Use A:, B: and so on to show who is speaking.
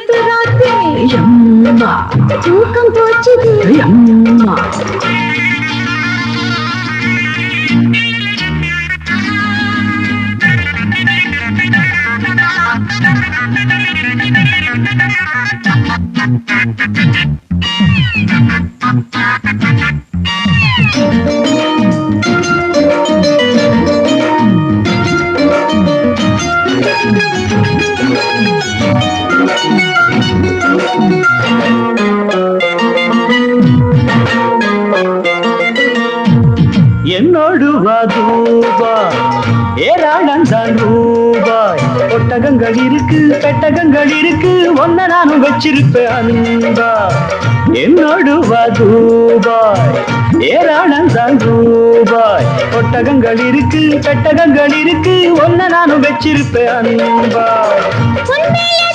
A: நேத்து ராத்திரி
B: அம்மா
A: தூக்கம் போச்சுது
B: அம்மா என்னோடு வா தூபாய் ஏராளந்தான் ரூபாய் ஒட்டகங்கள் இருக்கு பெட்டகங்கள் இருக்கு ஒன்ன நானும் வச்சிருப்பேன் அன்பா என்னோடு வா தூபாய் ஏராளந்தான் ரூபாய் ஒட்டகங்கள் இருக்கு பெட்டகங்கள் இருக்கு ஒன்ன நானும் வச்சிருப்பேன் அன்பா
A: உன்னையே